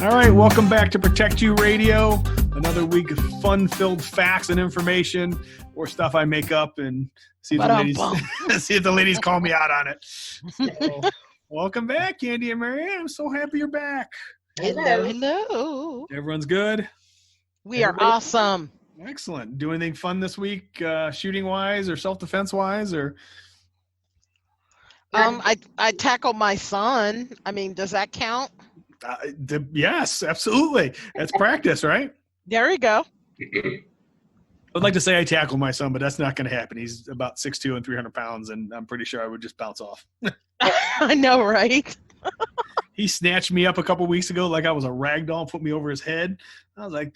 All right, welcome back to Protect You Radio. Another week of fun-filled facts and information or stuff I make up and see if the ladies call me out on it. So, welcome back, Candy and Mary. I'm so happy you're back. Hello. Everyone's good? We are awesome. Excellent. Do anything fun this week, shooting-wise or self-defense-wise? Or I tackled my son. I mean, does that count? Yes, absolutely. That's practice, right? There you go. I'd like to say I tackled my son, but that's not going to happen. He's about 6'2" and 300 pounds, and I'm pretty sure I would just bounce off. I know, right? He snatched me up a couple weeks ago like I was a rag doll and put me over his head. I was like,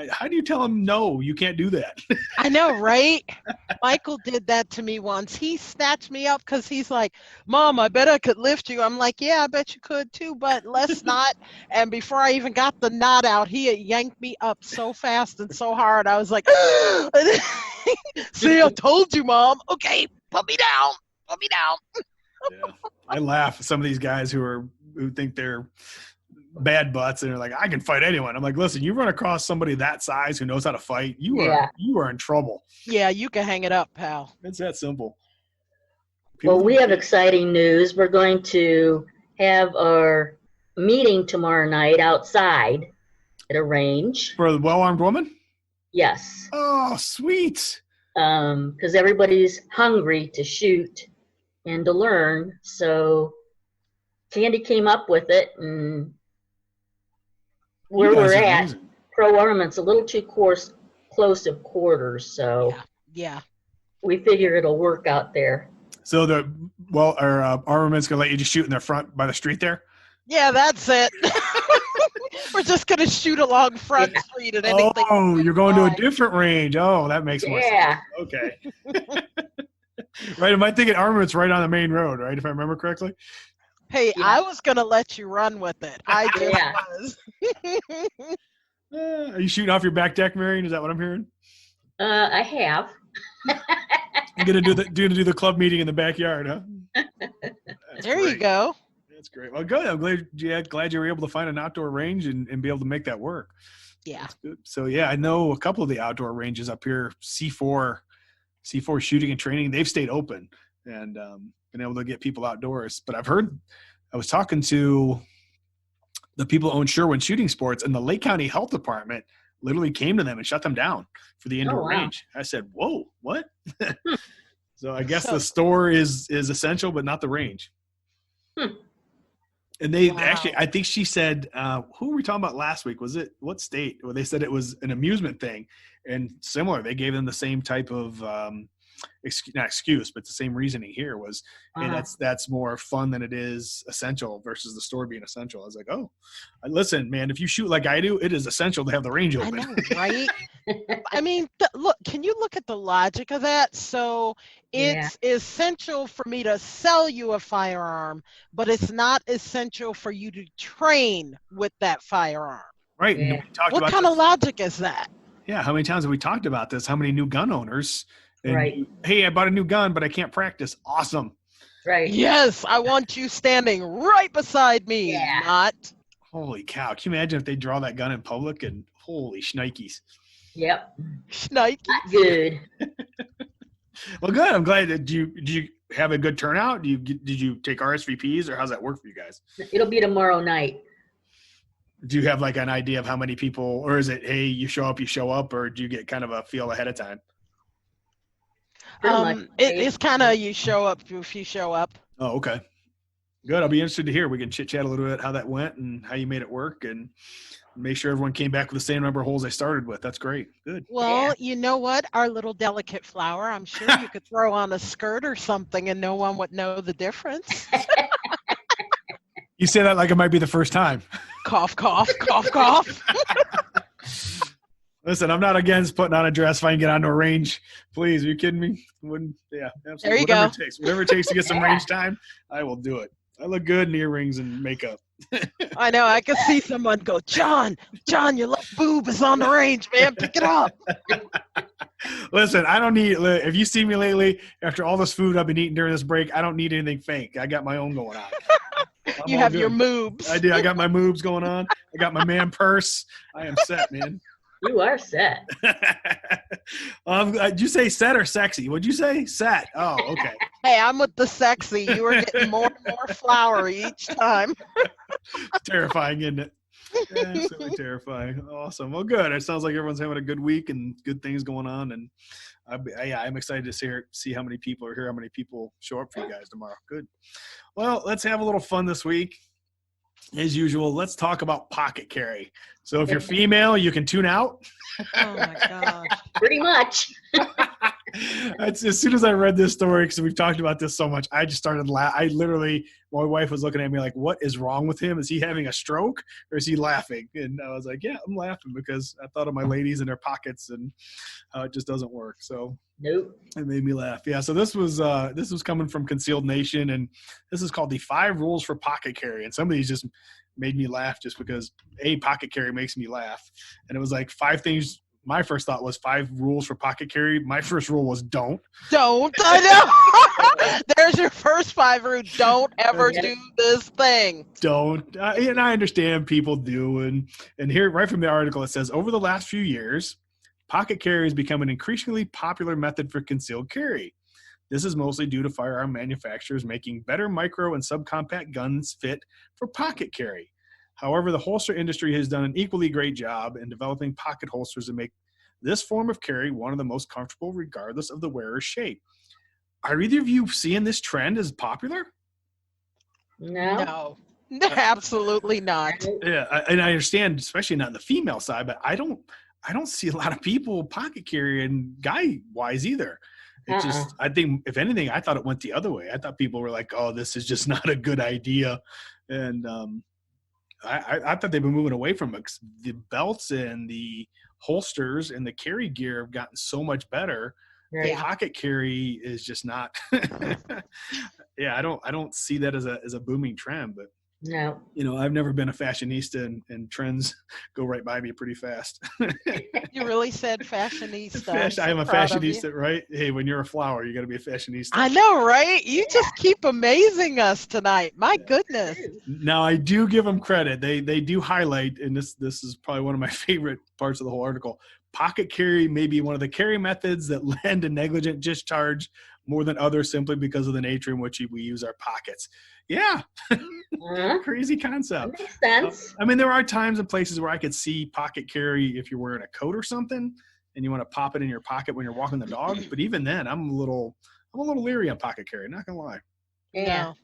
how do you tell him, no, you can't do that? I know, right? Michael did that to me once. He snatched me up because he's like, Mom, I bet I could lift you. I'm like, yeah, I bet you could too, but let's not. And before I even got the knot out, he had yanked me up so fast and so hard. I was like, see, I told you, Mom. Okay, put me down. Put me down. Yeah. I laugh at some of these guys who think they're bad butts and they're like, I can fight anyone. I'm like, listen, you run across somebody that size who knows how to fight, you are in trouble. Yeah, you can hang it up, pal. It's that simple. Well, we have exciting news. We're going to have our meeting tomorrow night outside at a range. For the well-armed woman? Yes. Oh, sweet. Because everybody's hungry to shoot and to learn. So Candy came up with it, and where we're at, Pro Armament's a little too close to quarters, so yeah, we figure it'll work out there. So Armament's gonna let you just shoot in the front by the street there? Yeah, that's it. We're just gonna shoot along Front Street and anything. Oh, you're going to a different range. Oh, that makes more sense. Okay. Right, am I thinking Armament's right on the main road, right, if I remember correctly? Hey, I was going to let you run with it. I just was. Are you shooting off your back deck, Marion? Is that what I'm hearing? I have. I'm going to do the club meeting in the backyard, huh? There you go. That's great. Well, good. I'm glad you were able to find an outdoor range and be able to make that work. Yeah. So, yeah, I know a couple of the outdoor ranges up here, C4 shooting and training, they've stayed open and been able to get people outdoors. But I was talking to the people who own Sherwin Shooting Sports, and the Lake County Health Department literally came to them and shut them down for the indoor range. I said, whoa, what? So I guess the store is essential, but not the range. And they actually, I think she said, who were we talking about last week? Was it what state? Well, they said it was an amusement thing, and similar. They gave them the same type of not excuse, but the same reasoning here was, hey, that's more fun than it is essential versus the store being essential. I was like, oh, listen, man, if you shoot like I do, it is essential to have the range open. I know, right? I mean, look, can you look at the logic of that? So it's essential for me to sell you a firearm, but it's not essential for you to train with that firearm. Right. Yeah. What kind of logic is that? Yeah. How many times have we talked about this? How many new gun owners? And, hey, I bought a new gun, but I can't practice. Awesome. Right. Yes, I want you standing right beside me. Yeah. Not. Holy cow. Can you imagine if they draw that gun in public and holy shnikes. Yep. Shnikes. Good. Well, good. I'm glad. Did you have a good turnout? Did you take RSVPs, or how's that work for you guys? It'll be tomorrow night. Do you have like an idea of how many people, or is it, hey, you show up, or do you get kind of a feel ahead of time? It's kind of you show up if you show up. Oh, okay. Good. I'll be interested to hear. We can chit chat a little bit how that went and how you made it work, and make sure everyone came back with the same number of holes they started with. That's great. Good. Well, you know what? Our little delicate flower, I'm sure you could throw on a skirt or something and no one would know the difference. You say that like it might be the first time. Cough, cough, cough, cough. Listen, I'm not against putting on a dress if I can get onto a range. Please, are you kidding me? Absolutely. There you go. Whatever it takes to get some range time, I will do it. I look good in earrings and makeup. I know. I can see someone go, John, your left boob is on the range, man. Pick it up. Listen, I don't need, if you see me lately, after all this food I've been eating during this break, I don't need anything fake. I got my own going on. I'm You all have your good. moves. I do. I got my moves going on. I got my man purse. I am set, man. You are set. Did you say set or sexy? What'd you say? Set. Oh, okay. Hey, I'm with the sexy. You are getting more and more flowery each time. Terrifying, isn't it? Absolutely terrifying. Awesome. Well, good. It sounds like everyone's having a good week and good things going on. And I'm excited to see how many people are here, how many people show up for you guys tomorrow. Good. Well, let's have a little fun this week. As usual, let's talk about pocket carry. So if you're female, you can tune out. Oh my gosh. Pretty much. As soon as I read this story, because we've talked about this so much, I just started laughing. My wife was looking at me like, what is wrong with him? Is he having a stroke or is he laughing? And I was like, yeah, I'm laughing because I thought of my ladies in their pockets and how it just doesn't work. So Nope. it made me laugh. Yeah. So this was coming from Concealed Nation, and this is called the 5 rules for pocket carry. And some of these just made me laugh just because pocket carry makes me laugh. And it was like 5 things. My first thought was 5 rules for pocket carry. My first rule was don't. Don't. I know. There's your first 5 rules. Don't ever do this thing. Don't. And I understand people do. And here, right from the article, it says, over the last few years, pocket carry has become an increasingly popular method for concealed carry. This is mostly due to firearm manufacturers making better micro and subcompact guns fit for pocket carry. However, the holster industry has done an equally great job in developing pocket holsters that make this form of carry one of the most comfortable regardless of the wearer's shape. Are either of you seeing this trend as popular? No. No, absolutely not. Yeah, and I understand, especially not on the female side, but I don't see a lot of people pocket carrying guy-wise either. It's just, I think, if anything, I thought it went the other way. I thought people were like, oh, this is just not a good idea. And I thought they've been moving away from it. The belts and the holsters and the carry gear have gotten so much better. Right. Pocket carry is just not. Yeah, I don't see that as a booming trend, but No. I've never been a fashionista, and trends go right by me pretty fast. You really said fashionista. I am a Proud of you. fashionista, right? Hey, when you're a flower, you got to be a fashionista. I know, right? You just keep amazing us tonight. My goodness. Now, I do give them credit. They do highlight, and this is probably one of my favorite parts of the whole article. Pocket carry may be one of the carry methods that lend a negligent discharge more than others simply because of the nature in which we use our pockets. Yeah. Crazy concept. That makes sense. I mean, there are times and places where I could see pocket carry if you're wearing a coat or something and you want to pop it in your pocket when you're walking the dog. But even then, I'm a little leery on pocket carry, not gonna lie. Yeah. No.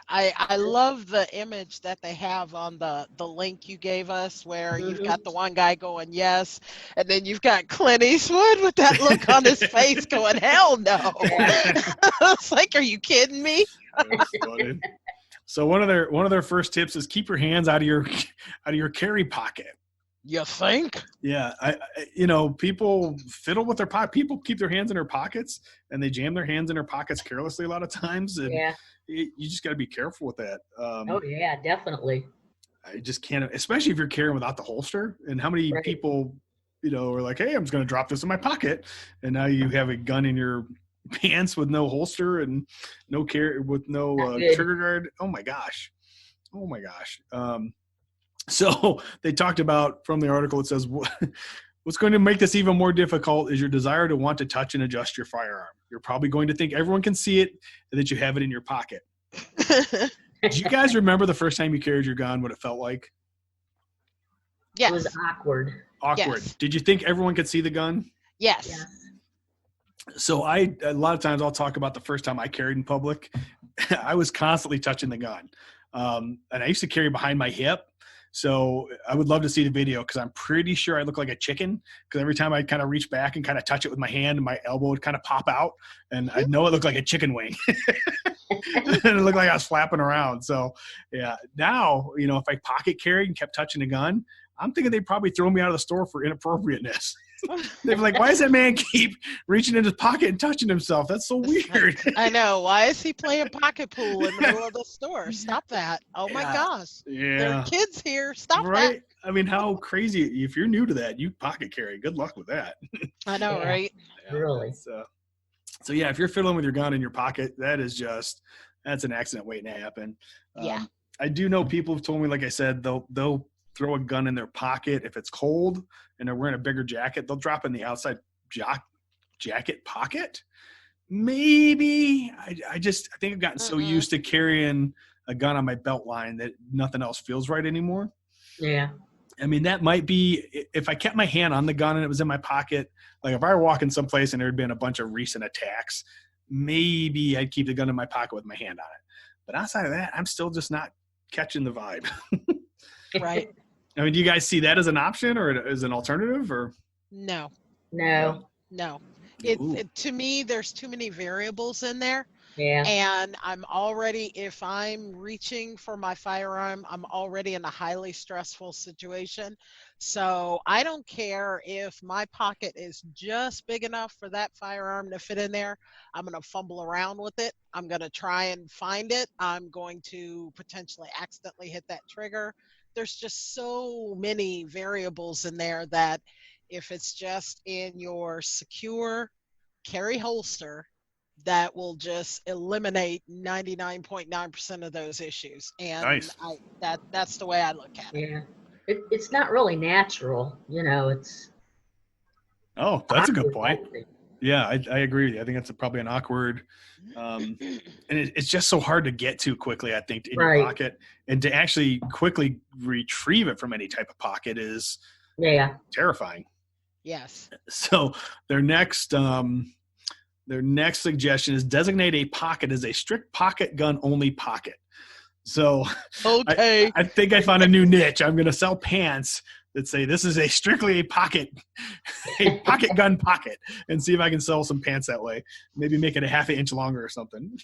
I love the image that they have on the link you gave us where you've got the one guy going, yes, and then you've got Clint Eastwood with that look on his face going, hell no. It's like, are you kidding me? That's funny. So one of their first tips is keep your hands out of your carry pocket. You think? Yeah, people fiddle with their pocket. People keep their hands in their pockets and they jam their hands in their pockets carelessly a lot of times. And you just got to be careful with that. Oh yeah, definitely. I just can't, especially if you're carrying without the holster. And how many people, are like, hey, I'm just going to drop this in my pocket, and now you have a gun in your pants with no holster and no trigger guard. Oh my gosh. So they talked about, from the article, it says, what's going to make this even more difficult is your desire to want to touch and adjust your firearm. You're probably going to think everyone can see it and that you have it in your pocket. Do you guys remember the first time you carried your gun, what it felt like? Yes. It was awkward. Yes. Did you think everyone could see the gun? Yes. So a lot of times I'll talk about the first time I carried in public. I was constantly touching the gun. And I used to carry behind my hip. So I would love to see the video because I'm pretty sure I look like a chicken because every time I kind of reach back and kind of touch it with my hand, my elbow would kind of pop out and I know it looked like a chicken wing. And it looked like I was flapping around. So yeah, now, if I pocket carried and kept touching the gun, I'm thinking they'd probably throw me out of the store for inappropriateness. They'd be like, why does that man keep reaching in his pocket and touching himself? That's so weird. I know. Why is he playing pocket pool in the middle of the store? Stop that. Oh my gosh. Yeah. There are kids here. Stop that. I mean, how crazy. If you're new to that, you pocket carry. Good luck with that. I know, right? Really. So yeah, if you're fiddling with your gun in your pocket, that's an accident waiting to happen. I do know people have told me, like I said, they'll throw a gun in their pocket if it's cold and they're wearing a bigger jacket. They'll drop in the outside jacket pocket. Maybe I think I've gotten so used to carrying a gun on my belt line that nothing else feels right anymore. Yeah. I mean, that might be if I kept my hand on the gun and it was in my pocket. Like if I were walking someplace and there had been a bunch of recent attacks, maybe I'd keep the gun in my pocket with my hand on it. But outside of that, I'm still just not catching the vibe. Right. I mean, do you guys see that as an option or as an alternative or? No. No. To me, there's too many variables in there. Yeah. And if I'm reaching for my firearm, I'm already in a highly stressful situation. So I don't care if my pocket is just big enough for that firearm to fit in there. I'm going to fumble around with it. I'm going to try and find it. I'm going to potentially accidentally hit that trigger. There's just so many variables in there that if it's just in your secure carry holster, that will just eliminate 99.9% of those issues. And nice. That's the way I look at it. Yeah. It's not really natural, it's. Oh, that's a good point. Yeah, I agree with you. I think that's probably an awkward, and it's just so hard to get to quickly, I think, in your pocket. And to actually quickly retrieve it from any type of pocket is terrifying. Yes. So their next suggestion is designate a pocket as a strict pocket gun only pocket. So okay. I think I found a new niche. I'm going to sell pants that say this is strictly a pocket gun pocket, and see if I can sell some pants that way. Maybe make it a half an inch longer or something.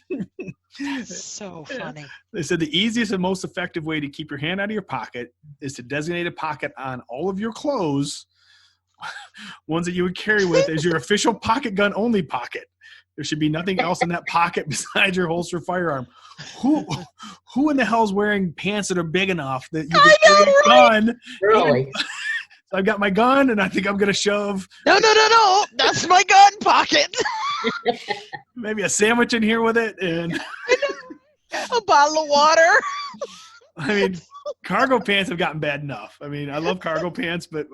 That's so funny. They said the easiest and most effective way to keep your hand out of your pocket is to designate a pocket on all of your clothes, ones that you would carry with as your official pocket gun only pocket. There should be nothing else in that pocket besides your holster firearm. Who in the hell is wearing pants that are big enough that you can carry a gun? Really? So I've got my gun, and I think I'm going to shove. No. That's my gun pocket. Maybe a sandwich in here with it, and a bottle of water. I mean, cargo pants have gotten bad enough. I mean, I love cargo pants, but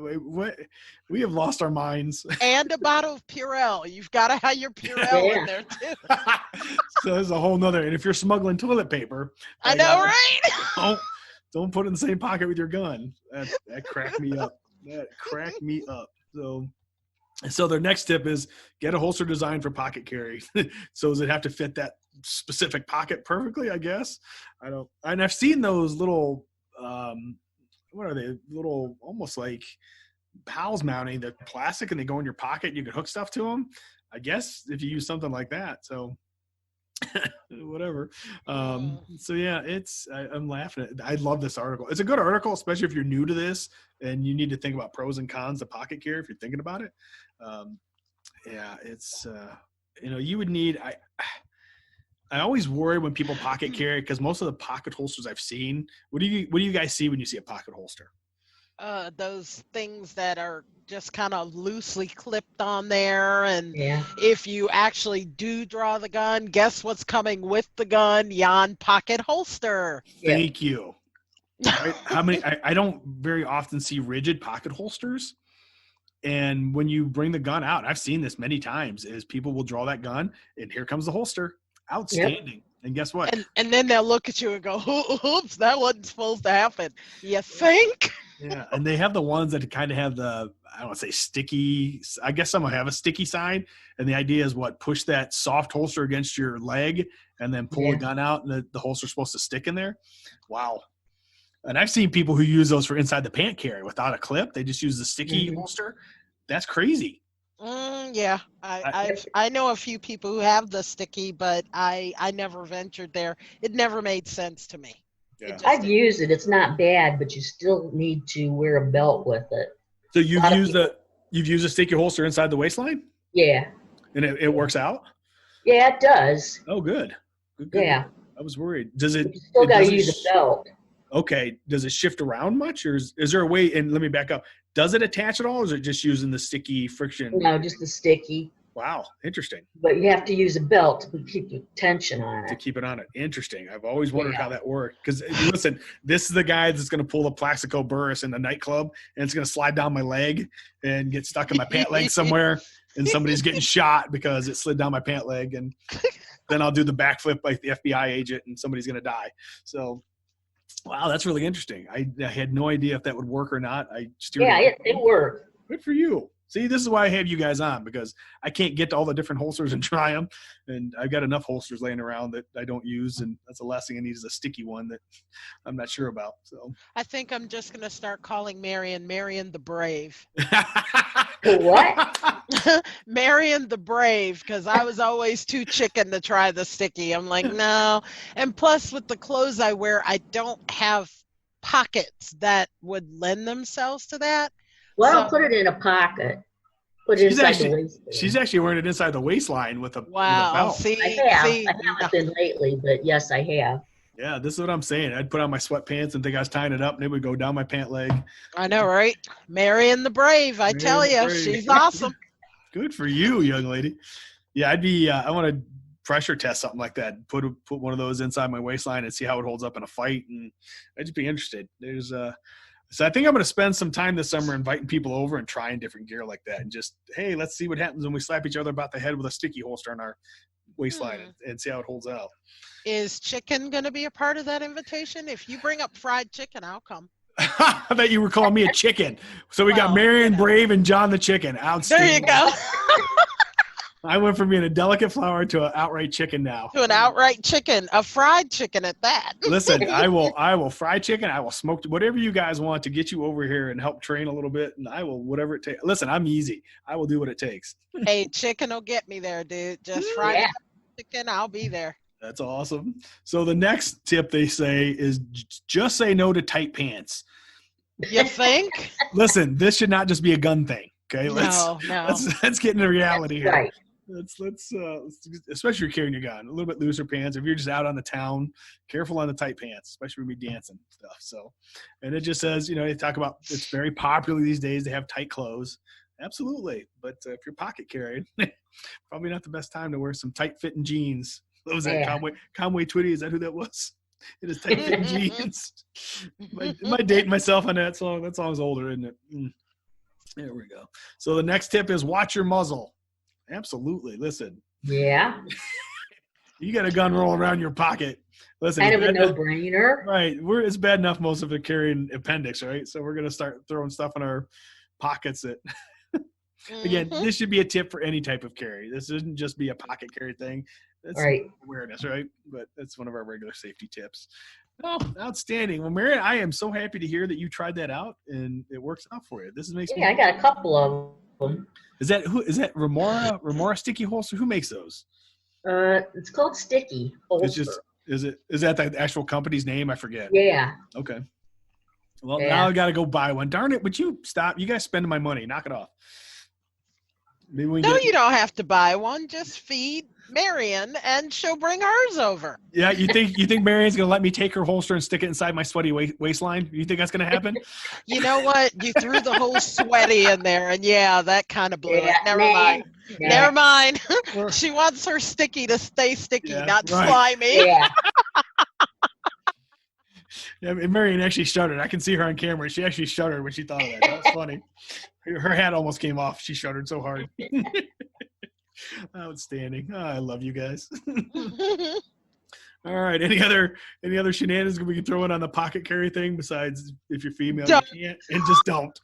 we have lost our minds. And a bottle of Purell. You've got to have your Purell in there too. So there's a whole nother. And if you're smuggling toilet paper, I know, right? Don't put it in the same pocket with your gun. That cracked me up. So their next tip is get a holster designed for pocket carry. So does it have to fit that specific pocket perfectly? I guess. And I've seen those little. What are they? Little, almost like pals mounting, the plastic, and they go in your pocket. You can hook stuff to them. I guess if you use something like that. So whatever. So yeah, I'm laughing. I love this article. It's a good article, especially if you're new to this and you need to think about pros and cons of pocket carry if you're thinking about it. It's you would need. I always worry when people pocket carry because most of the pocket holsters I've seen. What do you guys see when you see a pocket holster? Those things that are just kind of loosely clipped on there, and if you actually do draw the gun, guess what's coming with the gun? Yon pocket holster. Thank you. Right? How many? I don't very often see rigid pocket holsters. And when you bring the gun out, I've seen this many times, is people will draw that gun and here comes the holster. Outstanding. Yep. And guess what? And then they'll look at you and go, oops, that wasn't supposed to happen. You think? Yeah. And they have the ones that kind of have the, I don't want to say sticky. I guess some will have a sticky side. And the idea is push that soft holster against your leg and then pull the gun out, and the holster's supposed to stick in there. Wow. And I've seen people who use those for inside the pant carry without a clip. They just use the sticky holster. That's crazy. Yeah, I know a few people who have the sticky, but I never ventured there. It never made sense to me. Yeah. I've used it. It's not bad, but you still need to wear a belt with it. So you've used a sticky holster inside the waistline? Yeah. And it works out? Yeah, it does. Oh, good. Yeah. I was worried. Does it? You still got to use a belt. Okay. Does it shift around much, or is there a way? And let me back up. Does it attach at all, or is it just using the sticky friction? No, just the sticky. Wow. Interesting. But you have to use a belt to keep the tension on To it. keep it on it. Interesting. I've always wondered Yeah. how that worked. Because listen, this is the guy that's going to pull a Plaxico Burris in the nightclub, and it's going to slide down my leg and get stuck in my pant leg somewhere, and somebody's getting shot because it slid down my pant leg, and then I'll do the backflip like the FBI agent, and somebody's going to die. So, wow, that's really interesting. I had no idea if that would work or not. I steered It worked. Good for you. See, this is why I have you guys on, because I can't get to all the different holsters and try them. And I've got enough holsters laying around that I don't use. And that's the last thing I need is a sticky one that I'm not sure about. So I think I'm just going to start calling Marion the Brave. What? Marion the Brave, because I was always too chicken to try the sticky. I'm like, no. And plus, with the clothes I wear, I don't have pockets that would lend themselves to that. Well, So- put it in a pocket. Put it inside the waistband. She's actually wearing it inside the waistline with a, with a Wow. belt. See, I see, haven't been lately, but yes, I have. Yeah, this is what I'm saying. I'd put on my sweatpants and think I was tying it up, and it would go down my pant leg. I know, right? Marion the Brave, I tell Marion you, the Brave. she's awesome. Good for you, young lady. Yeah, I'd be. I want to pressure test something like that. Put one of those inside my waistline and see how it holds up in a fight, and I'd just be interested. There's So I think I'm going to spend some time this summer inviting people over and trying different gear like that, and just, hey, let's see what happens when we slap each other about the head with a sticky holster on our waistline and see how it holds out. Is chicken going to be a part of that invitation? If you bring up fried chicken, I'll come. I bet you were calling me a chicken. So we got Well, Marion you know. Brave and John the Chicken. Outstanding. There you go. I went from being a delicate flower to an outright chicken now. To an outright chicken, a fried chicken at that. Listen, I will fry chicken. I will smoke whatever you guys want to get you over here and help train a little bit. And I will, whatever it takes. Listen, I'm easy. I will do what it takes. Hey, chicken will get me there, dude. Just fried chicken, I'll be there. That's awesome. So the next tip they say is just say no to tight pants. You think? Listen, this should not just be a gun thing. Okay, No. let's get into reality here. Right. Let's especially if you're carrying your gun, a little bit looser pants. If you're just out on the town, careful on the tight pants, especially when we dancing stuff. So, and it just says, they talk about it's very popular these days to have tight clothes. Absolutely, but if you're pocket carrying, probably not the best time to wear some tight fitting jeans. What was that? Conway Twitty? Is that who that was? It is tight fitting jeans. Am I dating myself on that song? That song's older, isn't it? There we go. So the next tip is watch your muzzle. Absolutely. Listen. Yeah. You got a gun rolling around your pocket. Listen. Kind of a no-brainer. Right. It's bad enough most of it carrying appendix, right? So we're gonna start throwing stuff in our pockets that again, this should be a tip for any type of carry. This shouldn't just be a pocket carry thing. That's awareness, right? But that's one of our regular safety tips. Oh, outstanding. Well, Marion, I am so happy to hear that you tried that out and it works out for you. This makes me I got a couple of them. Is that Remora sticky holster? Who makes those? It's called Sticky Holster. Is that the actual company's name? I forget. Yeah. Okay. Well, now I got to go buy one. Darn it. Would you stop? You guys spending my money. Knock it off. Maybe we you don't have to buy one. Just feed Marion and she'll bring hers over. Yeah, you think Marion's gonna let me take her holster and stick it inside my sweaty waistline? You think that's gonna happen? You know what? You threw the whole sweaty in there, and that kind of blew it. Never mind. Yeah. Never mind. She wants her sticky to stay sticky, not slimy. Yeah. Yeah, Marion actually shuddered. I can see her on camera. She actually shuddered when she thought of that. That's funny. Her hat almost came off. She shuddered so hard. Outstanding. Oh, I love you guys. All right. Any other shenanigans we can throw in on the pocket carry thing besides if you're female, you can't, and just don't.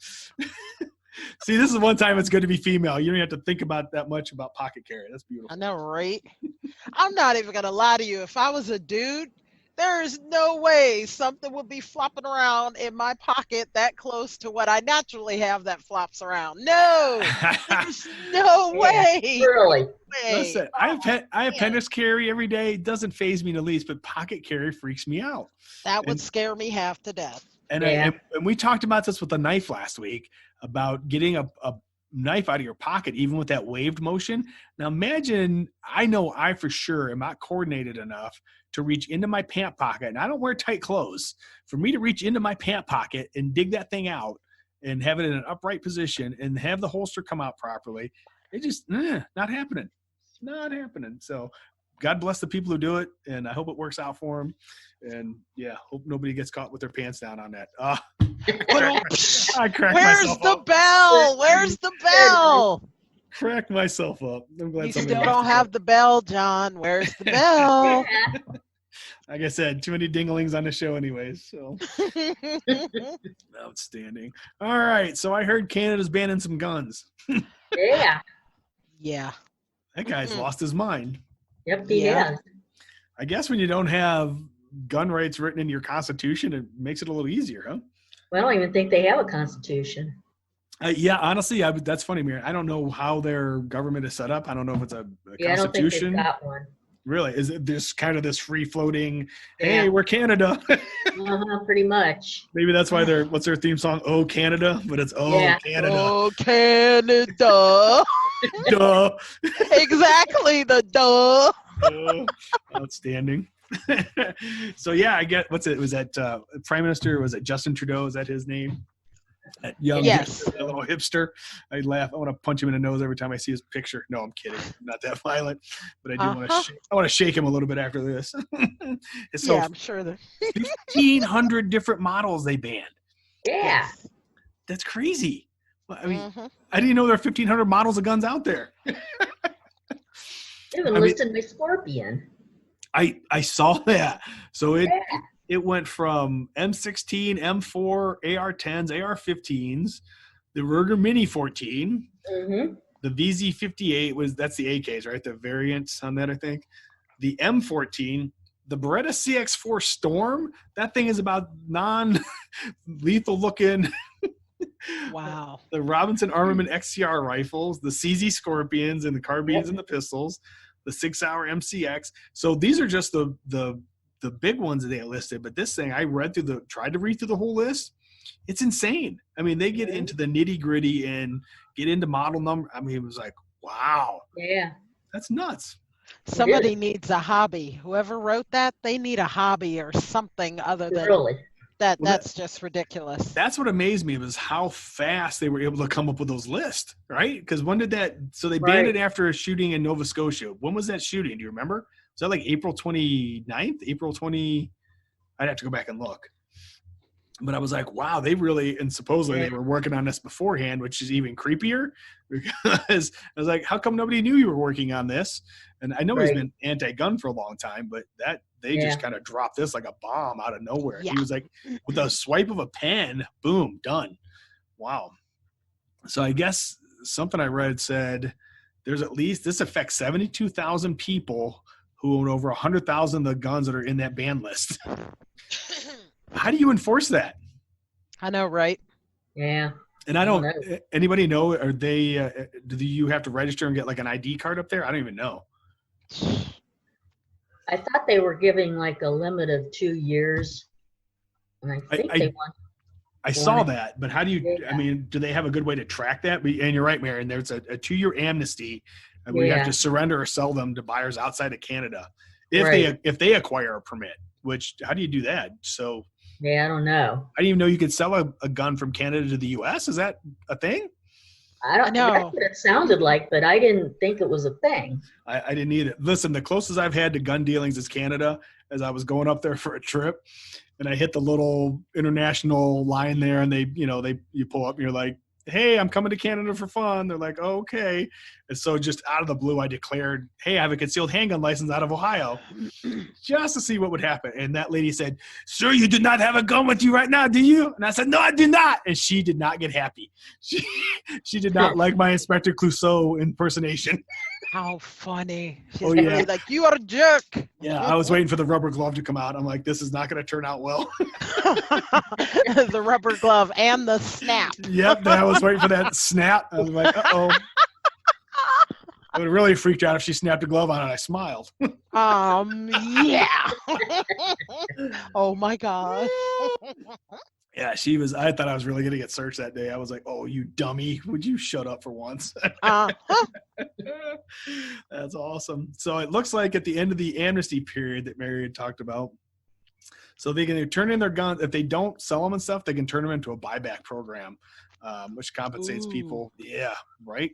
See, this is one time it's good to be female. You don't have to think about that much about pocket carry. That's beautiful. I know, right? I'm not even going to lie to you. If I was a dude, there is no way something would be flopping around in my pocket that close to what I naturally have that flops around. No, there's no way. Really? Listen, I have appendix carry every day. It doesn't faze me in the least, but pocket carry freaks me out. That would scare me half to death. And, and we talked about this with the knife last week about getting a knife out of your pocket, even with that waved motion. Now imagine, I know I for sure am not coordinated enough to reach into my pant pocket, and I don't wear tight clothes. For me to reach into my pant pocket and dig that thing out and have it in an upright position and have the holster come out properly, It just not happening. Not happening. So God bless the people who do it, and I hope it works out for them. And yeah, hope nobody gets caught with their pants down on that. I cracked Where's myself the up. bell? Where's the bell? Crack myself up. I'm glad You somebody still watched don't it. have the bell, John. Where's the bell? Yeah. Like I said, too many dinglings on the show anyways. So outstanding. All right. So I heard Canada's banning some guns. Yeah. Yeah. That guy's lost his mind. Yep, he Yeah. has. I guess when you don't have gun rights written into your constitution, it makes it a little easier, huh? Well, I don't even think they have a constitution. Yeah, honestly, that's funny, Mary. I don't know how their government is set up. I don't know if it's a Yeah, I don't think constitution. they've got one. Really? Is it this kind of this free floating, hey, Yeah. we're Canada? Pretty much. Maybe that's why what's their theme song? Oh, Canada, but it's Yeah. Canada. Oh, Canada. Duh. Exactly, the duh. Outstanding. So yeah, I get was that Prime Minister, was it Justin Trudeau? Is that his name? That young Yes. hipster, that little hipster. I laugh. I want to punch him in the nose every time I see his picture. No, I'm kidding. I'm not that violent, but I do want to. I want to shake him a little bit after this. So Yeah, I'm sure that. 1,500 different models they banned. Yeah. That's crazy. I mean, I didn't know there are 1,500 models of guns out there. Even listed my Scorpion. I saw that. So it went from M16, M4, AR-10s, AR-15s, the Ruger Mini 14, the VZ-58 that's the AKs, right? The variants on that, I think. The M14, the Beretta CX-4 Storm. That thing is about non-lethal looking. Wow. The Robinson Armament XCR rifles, the CZ Scorpions and the carbines and the pistols, the 6-hour MCX. So these are just the big ones that they listed. But this thing, I tried to read through the whole list. It's insane. I mean, they get into the nitty gritty and get into model number. I mean, it was like, wow. Yeah. That's nuts. Somebody needs a hobby. Whoever wrote that, they need a hobby or something other than Really. that's just ridiculous. That's what amazed me was how fast they were able to come up with those lists, right? Because when did that? So they banned it after a shooting in Nova Scotia. When was that shooting? Do you remember? Was that like April 29th? April 20? I'd have to go back and look. But I was like, wow, they really, and supposedly they were working on this beforehand, which is even creepier because I was like, how come nobody knew you were working on this? And I know he's been anti-gun for a long time, but they just kind of dropped this like a bomb out of nowhere. Yeah. He was like, with a swipe of a pen, boom, done. Wow. So I guess something I read said there's at least, this affects 72,000 people who own over 100,000 of the guns that are in that ban list. How do you enforce that? I know, right? Yeah. And I don't anybody know, are they, do you have to register and get like an ID card up there? I don't even know. I thought they were giving like a limit of 2 years. And I think they want. I saw that, but how do you, I mean, do they have a good way to track that? And you're right, Marion, there's a 2-year amnesty and we have to surrender or sell them to buyers outside of Canada if they acquire a permit, which, how do you do that? So Yeah, I don't know. I didn't even know you could sell a gun from Canada to the U.S. Is that a thing? I don't know. That's what it sounded like, but I didn't think it was a thing. I didn't either. Listen, the closest I've had to gun dealings is Canada, as I was going up there for a trip, and I hit the little international line there, and you pull up, and you're like, hey, I'm coming to Canada for fun. They're like, oh, okay. And so just out of the blue, I declared, hey, I have a concealed handgun license out of Ohio, just to see what would happen. And that lady said, sir, you do not have a gun with you right now, do you? And I said, no, I do not. And she did not get happy. She did not like my Inspector Clouseau impersonation. How funny. She's gonna be like, you are a jerk. Yeah, I was waiting for the rubber glove to come out. I'm like, this is not going to turn out well. The rubber glove and the snap. Yep, I was waiting for that snap. I was like, uh-oh. I would have really freaked out if she snapped a glove on and I smiled. Yeah. Oh, my God. Yeah, I thought I was really going to get searched that day. I was like, oh, you dummy. Would you shut up for once? That's awesome. So it looks like at the end of the amnesty period that Mary had talked about, So they can turn in their guns. If they don't sell them and stuff, they can turn them into a buyback program, which compensates people. Yeah, right.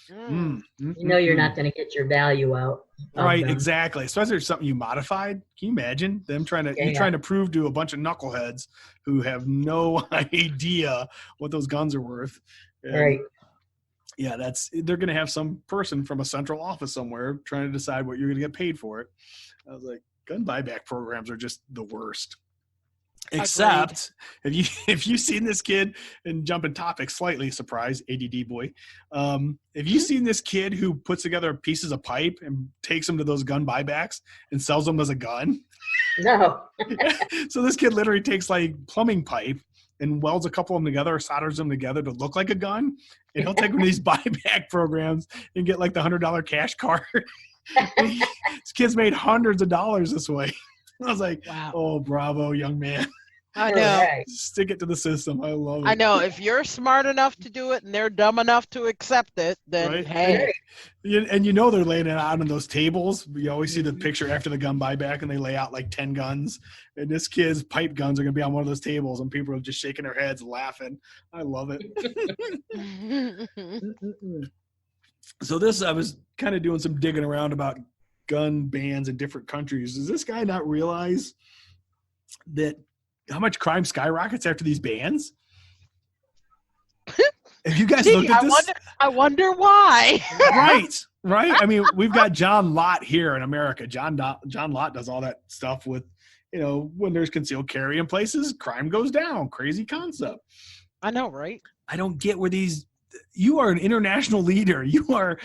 You know you're not going to get your value out. Right, exactly. Especially if it's something you modified. Can you imagine them trying to prove to a bunch of knuckleheads who have no idea what those guns are worth? And right. Yeah, they're going to have some person from a central office somewhere trying to decide what you're going to get paid for it. I was like, gun buyback programs are just the worst. Except if you've seen this kid, and jumping topics slightly, surprise, ADD boy. If you've seen this kid who puts together pieces of pipe and takes them to those gun buybacks and sells them as a gun. No. So this kid literally takes like plumbing pipe and welds a couple of them together or solders them together to look like a gun. And he'll take one of these buyback programs and get like the $100 cash card. This kid's made hundreds of dollars this way. I was like, wow. Oh, bravo, young man. I know. Stick it to the system. I love it. I know. If you're smart enough to do it and they're dumb enough to accept it, then hey. And you know they're laying it out on those tables. You always see the picture after the gun buyback and they lay out like 10 guns. And this kid's pipe guns are going to be on one of those tables and people are just shaking their heads laughing. I love it. So I was kind of doing some digging around about gun bans in different countries. Does this guy not realize that how much crime skyrockets after these bans? Have you guys looked at this? I wonder why. Right. I mean, we've got John Lott here in America. John Lott does all that stuff with, when there's concealed carry in places, crime goes down. Crazy concept. I know, right? I don't get where you are an international leader. You are,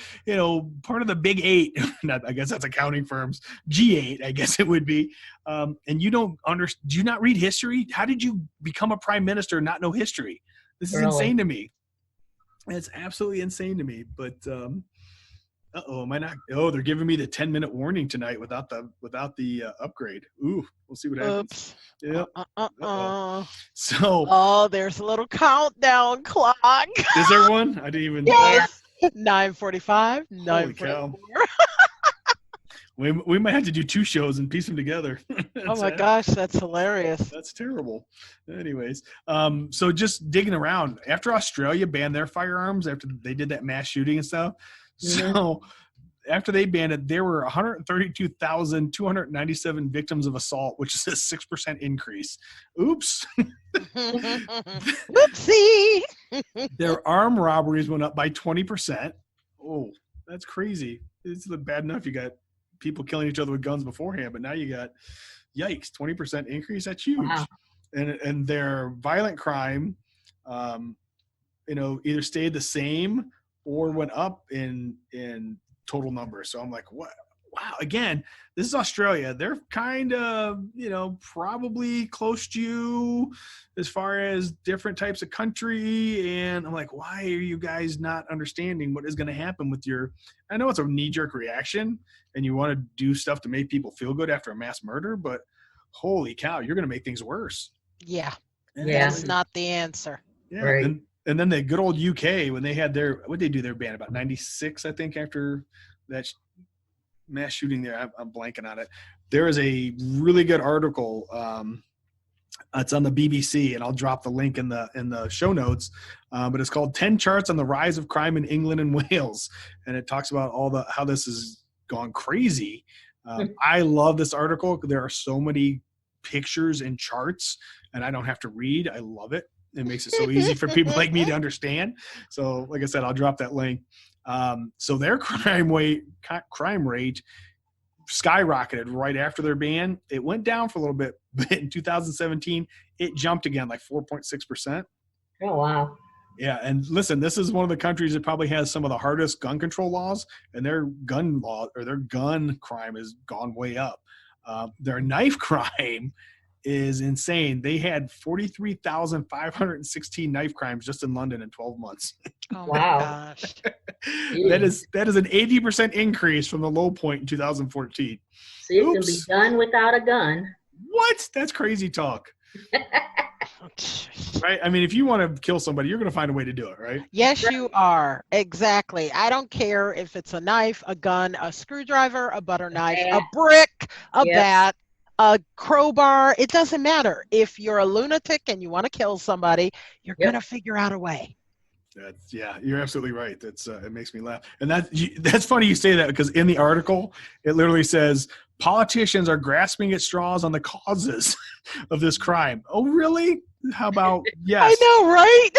part of the big 8. I guess that's accounting firms. G8, I guess it would be. And you do you not read history? How did you become a prime minister and not know history? This is insane to me. It's absolutely insane to me. But, am I not? Oh, they're giving me the 10-minute warning tonight without the upgrade. Ooh, we'll see what happens. Yep. So. There's a little countdown clock. Is there one? I didn't even. Yes. 9:45. 9:44. We might have to do 2 shows and piece them together. Oh my gosh, that's hilarious. That's terrible. Anyways, so just digging around after Australia banned their firearms after they did that mass shooting and stuff. So after they banned it, there were 132,297 victims of assault, which is a 6% increase. Oops. Oopsie. Their armed robberies went up by 20%. Oh, that's crazy. It's bad enough you got people killing each other with guns beforehand, but now you got, yikes, 20% increase. That's huge. Wow. And their violent crime, either stayed the same or went up in total numbers. So I'm like, what? Wow. Again, this is Australia. They're kind of, probably close to you as far as different types of country. And I'm like, why are you guys not understanding what is going to happen with I know it's a knee-jerk reaction and you want to do stuff to make people feel good after a mass murder, but holy cow, you're going to make things worse. Yeah. That's not the answer. Yeah. Right. And then the good old UK, when they had what'd they do their ban? About 96, I think, after that mass shooting there. I'm blanking on it. There is a really good article. It's on the BBC, and I'll drop the link in the show notes. But it's called 10 Charts on the Rise of Crime in England and Wales. And it talks about how this has gone crazy. I love this article. There are so many pictures and charts, and I don't have to read. I love it. It makes it so easy for people like me to understand. So like I said, I'll drop that link. So their crime rate skyrocketed right after their ban. It went down for a little bit, but in 2017, it jumped again, like 4.6%. Oh, wow. Yeah. And listen, this is one of the countries that probably has some of the hardest gun control laws, and their gun crime has gone way up. Their knife crime is insane. They had 43,516 knife crimes just in London in 12 months. Oh my gosh. That is an 80% increase from the low point in 2014. So you can be done without a gun. What? That's crazy talk. Right? I mean, if you want to kill somebody, you're going to find a way to do it, right? Yes, you are. Exactly. I don't care if it's a knife, a gun, a screwdriver, a butter knife, a brick, a bat. a crowbar. It doesn't matter. If you're a lunatic and you want to kill somebody, you're Yep. going to figure out a way. Yeah, you're absolutely right. That's it makes me laugh. And that's funny you say that, because in the article, it literally says politicians are grasping at straws on the causes of this crime. Oh, really? How about, yes. I know, right?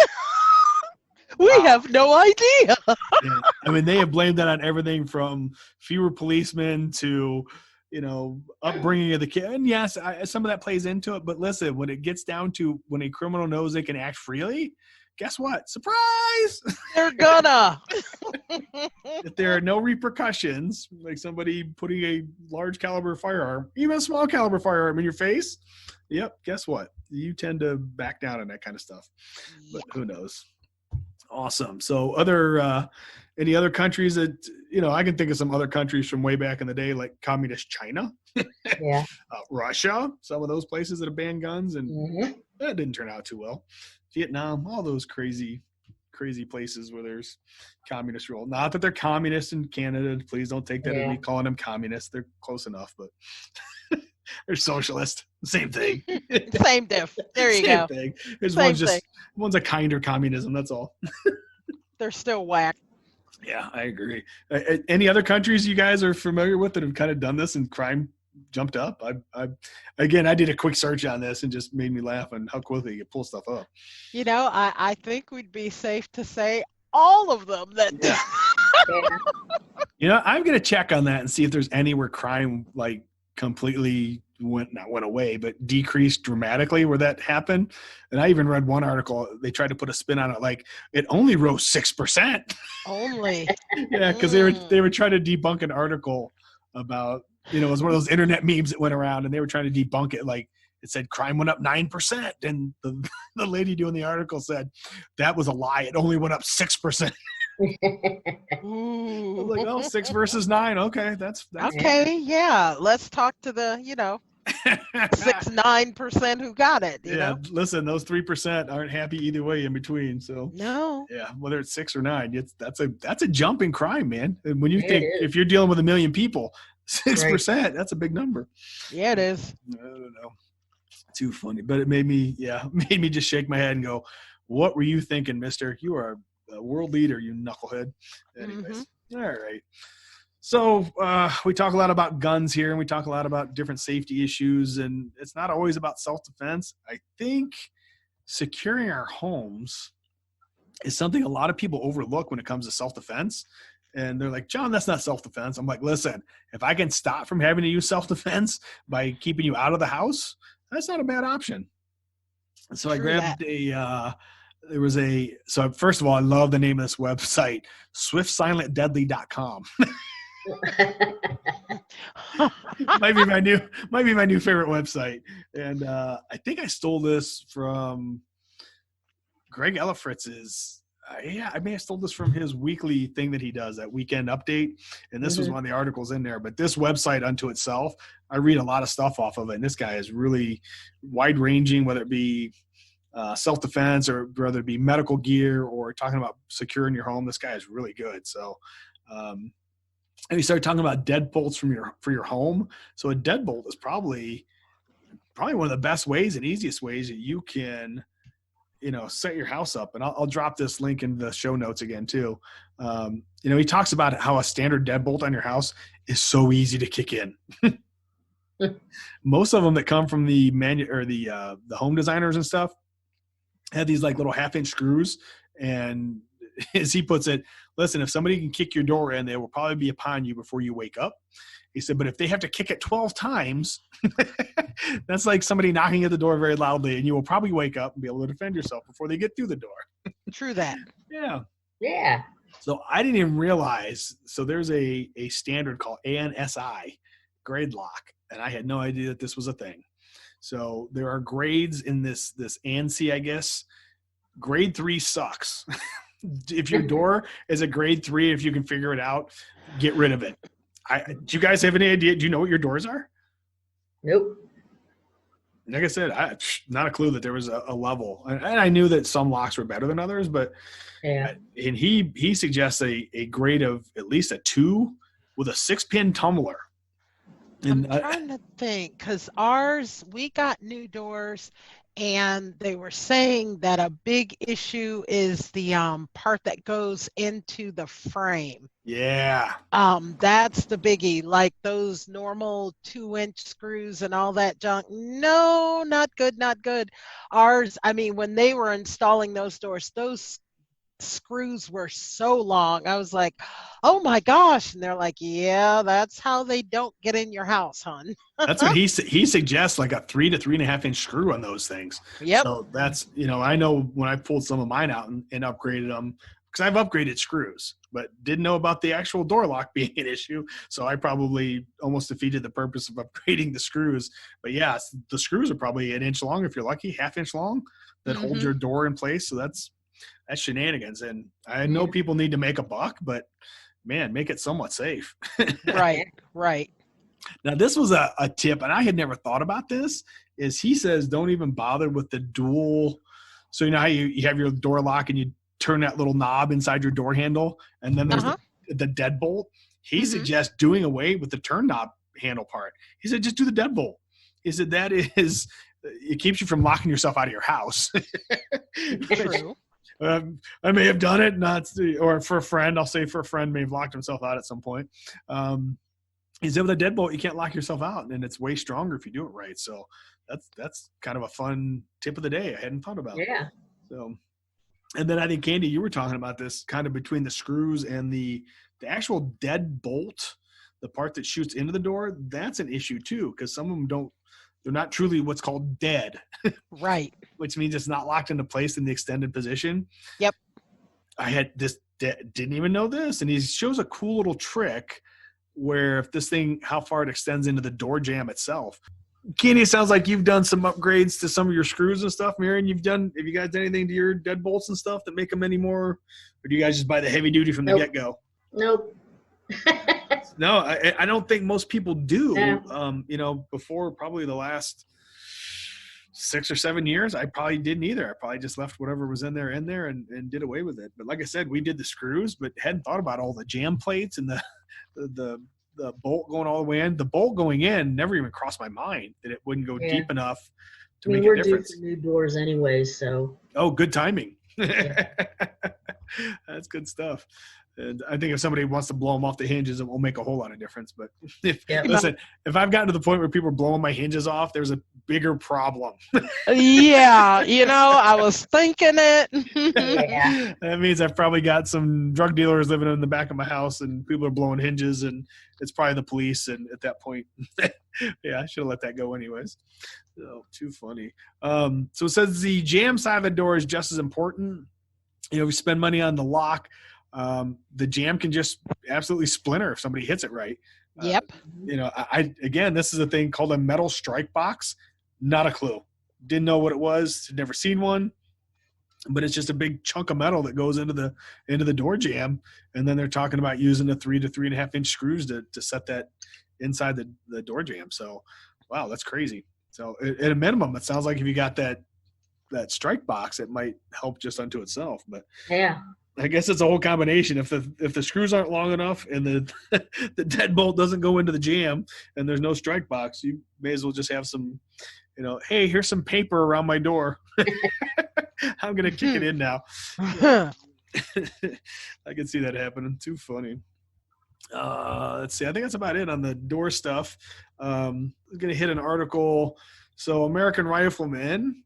We Wow. have no idea. Yeah. I mean, they have blamed that on everything from fewer policemen to, upbringing of the kid. And yes, some of that plays into it. But listen, when it gets down to when a criminal knows they can act freely, guess what? Surprise! They're gonna. If there are no repercussions, like somebody putting a large caliber firearm, even a small caliber firearm in your face, yep, guess what? You tend to back down on that kind of stuff. But who knows? Awesome. So any other countries that, I can think of some other countries from way back in the day, like communist China, Yeah. Russia, some of those places that have banned guns, and Mhm. that didn't turn out too well. Vietnam, all those crazy places where there's communist rule. Not that they're communists in Canada. Please don't take that as me calling them communists. They're close enough, but they're socialist. Same thing. Same diff. There you Same go. thing. There's Same one's a kinder communism. That's all. They're still whack. Yeah, I agree. Any other countries you guys are familiar with that have kind of done this and crime jumped up? I did a quick search on this and just made me laugh on how quickly you pull stuff up. I think we'd be safe to say all of them that Yeah. Yeah. I'm going to check on that and see if there's any where crime like completely went away, but decreased dramatically where that happened. And I even read one article, they tried to put a spin on it, like it only rose 6%. only. Yeah, because they were trying to debunk an article about, it was one of those internet memes that went around, and they were trying to debunk it. Like it said crime went up 9%, and the lady doing the article said that was a lie. It only went up 6%. I was like, oh, 6 versus 9. Okay, that's Okay, yeah. Let's talk to the 6-9% who got it. You know? Listen, those 3% aren't happy either way in between. So No. yeah, whether it's 6 or 9, that's a jump in crime, man. And when you think is. if you're dealing with 1 million people, 6%, that's a big number. Yeah, it is. I don't know. Too funny, but it made me just shake my head and go, "What were you thinking, Mister? You are a world leader, you knucklehead." Anyways, all right. So we talk a lot about guns here, and we talk a lot about different safety issues, and it's not always about self-defense. I think securing our homes is something a lot of people overlook when it comes to self-defense. And they're like, John, that's not self-defense. I'm like, listen, if I can stop from having to use self-defense by keeping you out of the house, that's not a bad option. So I grabbed so first of all, I love the name of this website, swiftsilentdeadly.com. might be my new favorite website. And I think I stole this from Greg Ellifritz's. I may have stole this from his weekly thing that he does, that weekend update. And this was one of the articles in there. But this website unto itself, I read a lot of stuff off of it. And this guy is really wide ranging, whether it be self-defense or whether it be medical gear or talking about securing your home. This guy is really good. So, and he started talking about deadbolts for your home. So a deadbolt is probably one of the best ways and easiest ways that you can, set your house up. And I'll drop this link in the show notes again too. He talks about how a standard deadbolt on your house is so easy to kick in. Most of them that come from the home designers and stuff have these like little 1/2-inch screws. And as he puts it, listen, if somebody can kick your door in, they will probably be upon you before you wake up. He said, but if they have to kick it 12 times, that's like somebody knocking at the door very loudly, and you will probably wake up and be able to defend yourself before they get through the door. True that. Yeah. Yeah. So I didn't even realize. So there's a standard called ANSI grade lock, and I had no idea that this was a thing. So there are grades in this ANSI, I guess. Grade 3 sucks. If your door is a grade 3, if you can figure it out, get rid of it. Do you guys have any idea? Do you know what your doors are? Nope. Like I said, not a clue that there was a level. And I knew that some locks were better than others, but Yeah. And he suggests a grade of at least a 2 with a 6-pin tumbler. And I'm trying to think because ours, we got new doors and they were saying that a big issue is the part that goes into the frame. yeah, That's the biggie, like those normal 2-inch screws and all that junk. No, not good, not good. Ours, I mean, when they were installing those doors, those screws were so long. I was like, oh my gosh. And they're like, yeah, that's how they don't get in your house, hon. that's what he suggests, like a 3 to 3.5 inch screw on those things. Yep. So that's, I know when I pulled some of mine out and upgraded them, because I've upgraded screws, but didn't know about the actual door lock being an issue. So I probably almost defeated the purpose of upgrading the screws. But yeah, the screws are probably an inch long if you're lucky, half-inch long, that hold your door in place. So that's shenanigans. And I know people need to make a buck, but man, make it somewhat safe. Right. Now, this was a tip, and I had never thought about this, is he says don't even bother with the dual. So you know how you have your door lock and you turn that little knob inside your door handle, and then there's the deadbolt. He suggests doing away with the turn knob handle part. He said just do the deadbolt. He said that is it keeps you from locking yourself out of your house. True. I may have done it, or for a friend. I'll say for a friend may have locked himself out at some point. He said with a deadbolt, you can't lock yourself out, and it's way stronger if you do it right. So that's kind of a fun tip of the day I hadn't thought about. Yeah. So, and then I think, Candy, you were talking about this kind of between the screws and the actual deadbolt, the part that shoots into the door. That's an issue too, because some of them they're not truly what's called dead. Right. Which means it's not locked into place in the extended position. Yep. I had this, didn't even know this. And he shows a cool little trick where if this thing, how far it extends into the door jamb itself. Kenny, it sounds like you've done some upgrades to some of your screws and stuff. Marion, have you guys done anything to your deadbolts and stuff that make them any more? Or do you guys just buy the heavy duty from the get-go? Nope. No, I don't think most people do. Yeah. Before probably the last 6 or 7 years, I probably didn't either. I probably just left whatever was in there and did away with it. But like I said, we did the screws, but hadn't thought about all the jam plates and the bolt going all the way in. The bolt going in never even crossed my mind that it wouldn't go deep enough to make a difference. We're due for new doors anyways, so. Oh, good timing. Yeah. That's good stuff. And I think if somebody wants to blow them off the hinges, it won't make a whole lot of difference. But listen, if I've gotten to the point where people are blowing my hinges off, there's a bigger problem. Yeah, I was thinking it. Yeah. That means I've probably got some drug dealers living in the back of my house and people are blowing hinges, and it's probably the police. And at that point, yeah, I should have let that go anyways. Oh, too funny. So it says the jam side of the door is just as important. If you spend money on the lock, the jam can just absolutely splinter if somebody hits it right. Yep. Again, this is a thing called a metal strike box. Not a clue. Didn't know what it was. Had never seen one. But it's just a big chunk of metal that goes into the door jamb, and then they're talking about using the 3 to 3.5 inch screws to set that inside the door jamb. So, wow, that's crazy. So, at a minimum, it sounds like if you got that strike box, it might help just unto itself. But yeah. I guess it's a whole combination. If the screws aren't long enough and the deadbolt doesn't go into the jam and there's no strike box, you may as well just have some, hey, here's some paper around my door. I'm going to kick it in now. I can see that happening. Too funny. Let's see. I think that's about it on the door stuff. I'm going to hit an article. So American Rifleman,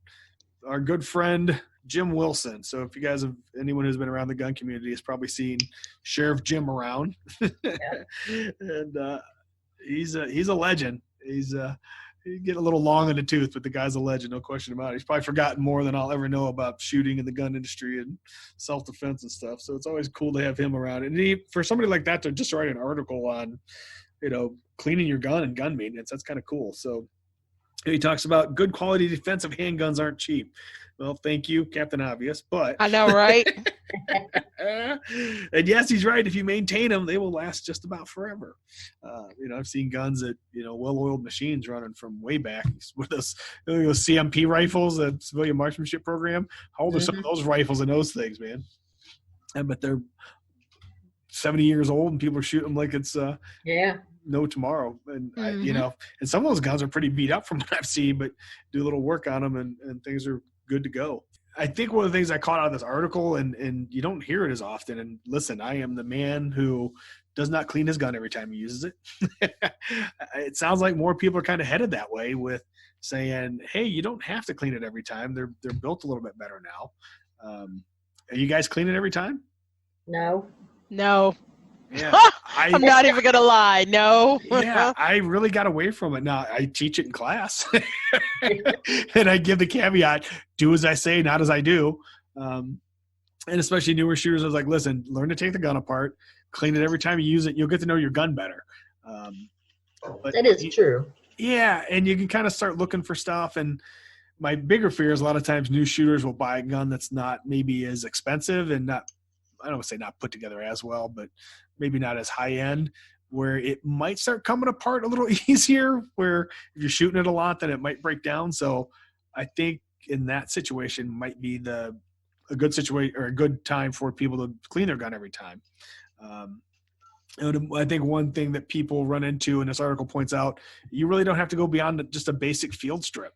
our good friend Jim Wilson. So if you guys have anyone who's been around the gun community has probably seen Sheriff Jim around. And he's a legend. He get a little long in the tooth, but the guy's a legend, no question about it. He's probably forgotten more than I'll ever know about shooting in the gun industry and self-defense and stuff. So it's always cool to have him around. And for somebody like that to just write an article on, cleaning your gun and gun maintenance, that's kind of cool. So he talks about good quality defensive handguns aren't cheap. Well, thank you, Captain Obvious. But I know, right? And yes, he's right. If you maintain them, they will last just about forever. I've seen guns that, well-oiled machines running from way back with those CMP rifles, the Civilian Marksmanship Program. How old are some of those rifles and those things, man? But they're 70 years old and people are shooting them like it's know tomorrow. And Mm-hmm. and some of those guns are pretty beat up from what I've seen, but do a little work on them and things are good to go. I think one of the things I caught out of this article, and you don't hear it as often, and listen, I am the man who does not clean his gun every time he uses it. It sounds like more people are kind of headed that way with saying, hey, you don't have to clean it every time. They're built a little bit better now. Are you guys clean it every time? No. No. Yeah. I'm not even going to lie. No. Yeah, I really got away from it. Now, I teach it in class. And I give the caveat, do as I say, not as I do. And especially newer shooters, I was like, listen, learn to take the gun apart, clean it every time you use it. You'll get to know your gun better. But That is true. Yeah, and you can kind of start looking for stuff. And my bigger fear is a lot of times new shooters will buy a gun that's not maybe as expensive and not, I don't want to say not put together as well, but maybe not as high end, where it might start coming apart a little easier, where if you're shooting it a lot, then it might break down. So I think in that situation might be a good situation or a good time for people to clean their gun every time. I think one thing that people run into, and this article points out, you really don't have to go beyond just a basic field strip.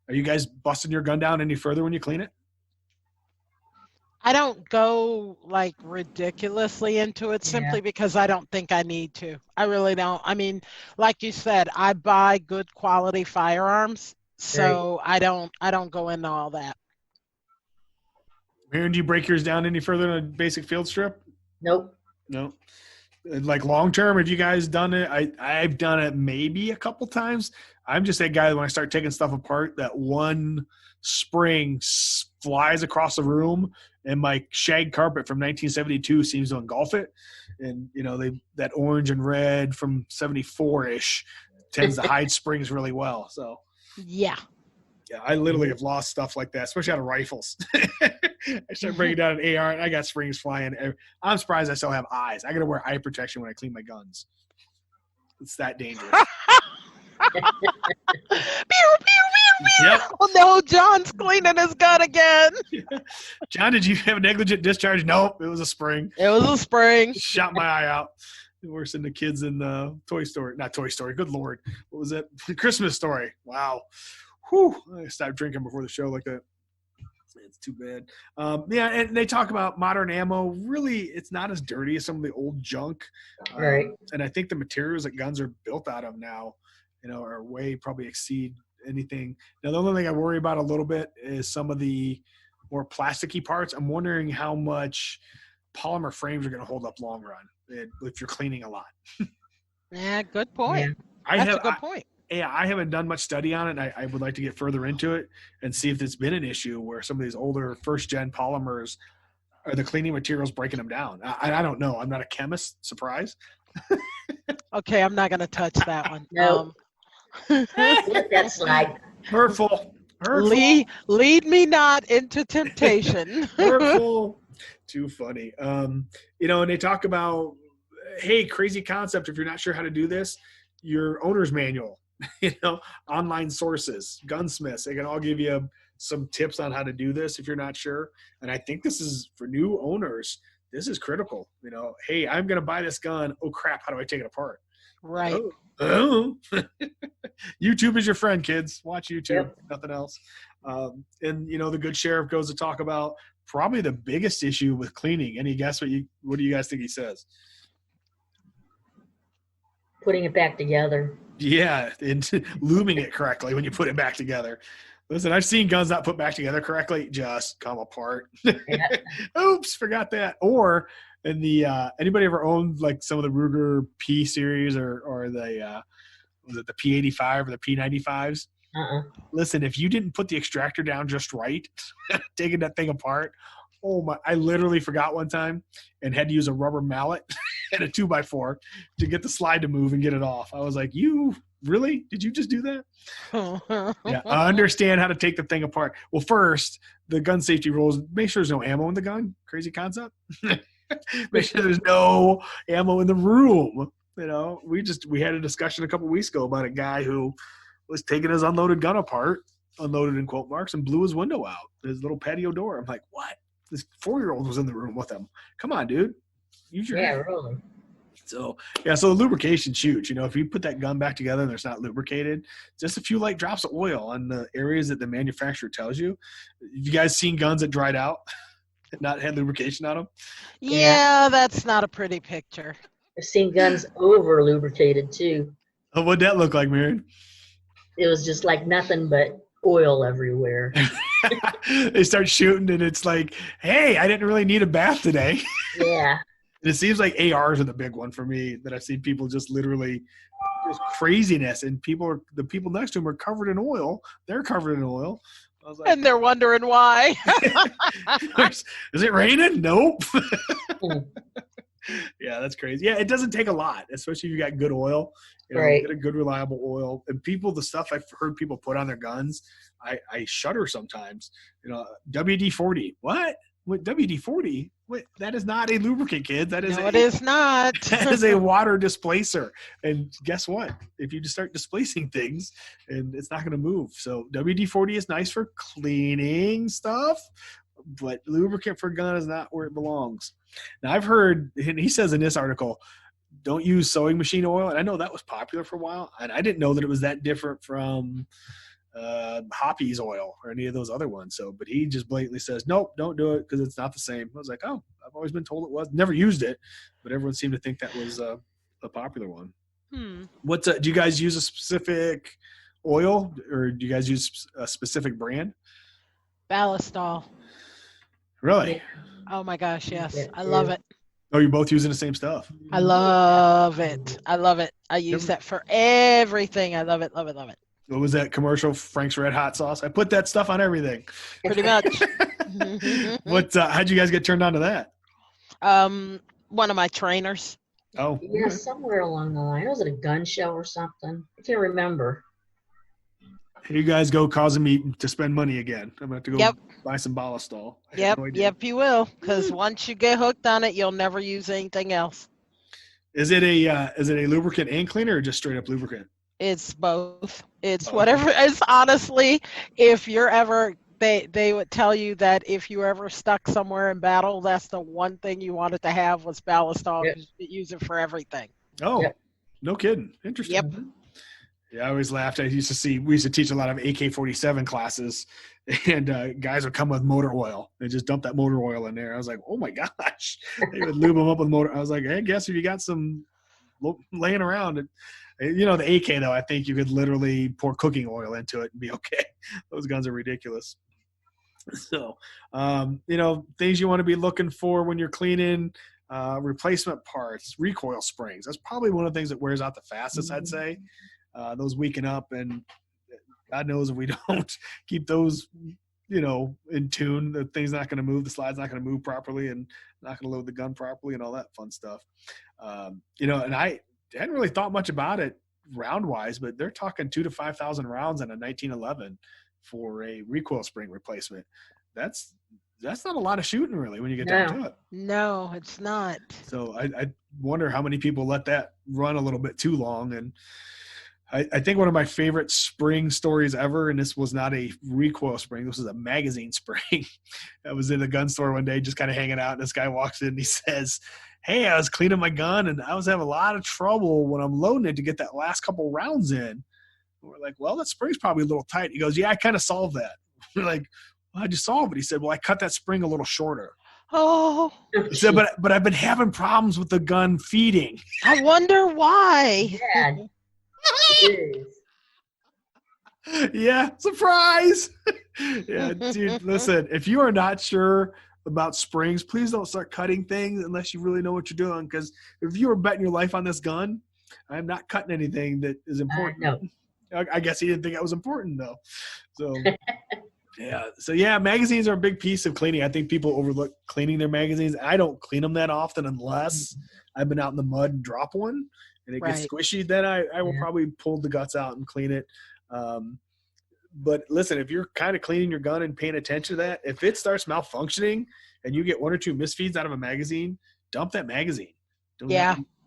Are you guys busting your gun down any further when you clean it? I don't go like ridiculously into it simply because I don't think I need to. I really don't. I mean, like you said, I buy good quality firearms, so I don't go into all that. Aaron, do you break yours down any further than a basic field strip? Nope. No. Like long term, have you guys done it? I've done it maybe a couple times. I'm just that guy that when I start taking stuff apart, that one spring flies across the room and my shag carpet from 1972 seems to engulf it. And, that orange and red from 74-ish tends to hide springs really well. So, yeah, I literally have lost stuff like that, especially out of rifles. I start breaking down an AR and I got springs flying. I'm surprised I still have eyes. I got to wear eye protection when I clean my guns. It's that dangerous. Pew, pew, pew, pew. Yep. Oh no, John's cleaning his gun again. John, did you have a negligent discharge? Nope, it was a spring. It was a spring. Shot my eye out. Worse than the kids in the Toy Story. Not Toy Story. Good Lord. What was it? Christmas Story. Wow. Whew. I stopped drinking before the show like that. It's too bad. And they talk about modern ammo. Really, it's not as dirty as some of the old junk. Right. And I think the materials that guns are built out of now, are probably exceed anything. Now, the only thing I worry about a little bit is some of the more plasticky parts. I'm wondering how much polymer frames are going to hold up long run if you're cleaning a lot. Yeah, good point. Yeah. That's a good point. Yeah, I haven't done much study on it. I would like to get further into it and see if it's been an issue where some of these older first-gen polymers are the cleaning materials breaking them down. I don't know. I'm not a chemist. Surprise. Okay, I'm not going to touch that one. No. Let that slide. Hurtful. Lead me not into temptation. Hurtful. Too funny. And they talk about, hey, crazy concept. If you're not sure how to do this, your owner's manual, online sources, gunsmiths, they can all give you some tips on how to do this if you're not sure. And I think this is for new owners. This is critical. Hey, I'm going to buy this gun. Oh crap. How do I take it apart? Right. Oh. YouTube is your friend, kids. Watch YouTube. Yep. Nothing else. And the good sheriff goes to talk about probably the biggest issue with cleaning. Any guess what do you guys think he says? Putting it back together. Yeah, and lubing it correctly when you put it back together. Listen, I've seen guns not put back together correctly just come apart. Yeah. Oops, forgot that. Or in the anybody ever owned like some of the Ruger P series or the was it the P85 or the P95s? Listen, if you didn't put the extractor down just right, taking that thing apart, oh my! I literally forgot one time and had to use a rubber mallet and a 2x4 to get the slide to move and get it off. I was like, "You really? Did you just do that?" Yeah, I understand how to take the thing apart. Well, first, the gun safety rules: make sure there's no ammo in the gun. Crazy concept. Make sure there's no ammo in the room. We had a discussion a couple weeks ago about a guy who was taking his unloaded gun apart, unloaded in quote marks, and blew his window out, his little patio door. I'm like, what? This 4-year-old was in the room with him. Come on, dude. Use your head. Really. So, yeah, so the lubrication huge. If you put that gun back together and it's not lubricated, just a few light drops of oil on the areas that the manufacturer tells you. You guys seen guns that dried out and not had lubrication on them? Yeah, that's not a pretty picture. I've seen guns over lubricated too. Oh, what'd that look like, Marion? It was just like nothing but oil everywhere. They start shooting and it's like, hey, I didn't really need a bath today. Yeah. And it seems like ARs are the big one for me that I've seen people just literally just craziness, and the people next to them are covered in oil. They're covered in oil. I was like, And they're wondering why. is it raining? Nope. Yeah, that's crazy. Yeah, it doesn't take a lot, especially if you got good oil. Right. Get a good reliable oil. And the stuff I've heard people put on their guns, I shudder sometimes. WD-40. What WD-40? What? That is not a lubricant, kid. That is No, it is not. That is a water displacer. And guess what? If you just start displacing things, and it's not going to move. So WD-40 is nice for cleaning stuff, but lubricant for a gun is not where it belongs. Now, I've heard, and he says in this article, don't use sewing machine oil. And I know that was popular for a while. And I didn't know that it was that different from Hoppy's oil or any of those other ones. So, but he just blatantly says, nope, don't do it because it's not the same. I was like, oh, I've always been told it was. Never used it, but everyone seemed to think that was a popular one. What do you guys use a specific oil, or do you guys use a specific brand? Ballast. Really? Oh my gosh, yes. I love it. Oh, you're both using the same stuff? I love it. I use that for everything. I love it. What was that commercial, Frank's Red Hot Sauce? I put that stuff on everything. Pretty much. How'd you guys get turned on to that? One of my trainers. Oh. Yeah, somewhere along the line. Was it a gun show or something? I can't remember. You guys go causing me to spend money again. I'm going to have to go buy some Ballast. Yep, you will. Because once you get hooked on it, you'll never use anything else. Is it a lubricant and cleaner, or just straight up lubricant? It's both. It's whatever. It's honestly, if you're ever, they would tell you that if you ever stuck somewhere in battle, that's the one thing you wanted to have was Ballast. Yep. Use it for everything. Oh, no kidding. Interesting. Yep. Yeah, I always laughed. We used to teach a lot of AK-47 classes, and guys would come with motor oil and just dump that motor oil in there. I was like, oh my gosh. They would lube them up with motor. I was like, hey, guess if you got some laying around, the AK though, I think you could literally pour cooking oil into it and be okay. Those guns are ridiculous. So, things you want to be looking for when you're cleaning, replacement parts, recoil springs. That's probably one of the things that wears out the fastest, I'd say. Those weaken up, and God knows if we don't keep those, in tune, the thing's not going to move, the slide's not going to move properly, and not going to load the gun properly, and all that fun stuff. And I hadn't really thought much about it round-wise, but they're talking 2,000 to 5,000 rounds on a 1911 for a recoil spring replacement. That's not a lot of shooting, really, when you get down to it. No, it's not. So I wonder how many people let that run a little bit too long. And I think one of my favorite spring stories ever, and this was not a recoil spring, this was a magazine spring. I was in a gun store one day just kind of hanging out, and this guy walks in and he says, hey, I was cleaning my gun, and I was having a lot of trouble when I'm loading it to get that last couple rounds in. And we're like, well, that spring's probably a little tight. He goes, yeah, I kind of solved that. We're like, well, how'd you solve it? He said, well, I cut that spring a little shorter. Oh. He said, but I've been having problems with the gun feeding. I wonder why. Yeah. Yeah, surprise. Yeah, dude, listen, if you are not sure about springs, please don't start cutting things unless you really know what you're doing, because if you were betting your life on this gun, I'm not cutting anything that is important. No. I guess he didn't think that was important, though. So yeah, magazines are a big piece of cleaning. I think people overlook cleaning their magazines. I don't clean them that often unless I've been out in the mud and drop one and it gets squishy. Then I will probably pull the guts out and clean it. But listen, if you're kind of cleaning your gun and paying attention to that, if it starts malfunctioning and you get one or two misfeeds out of a magazine, dump that magazine.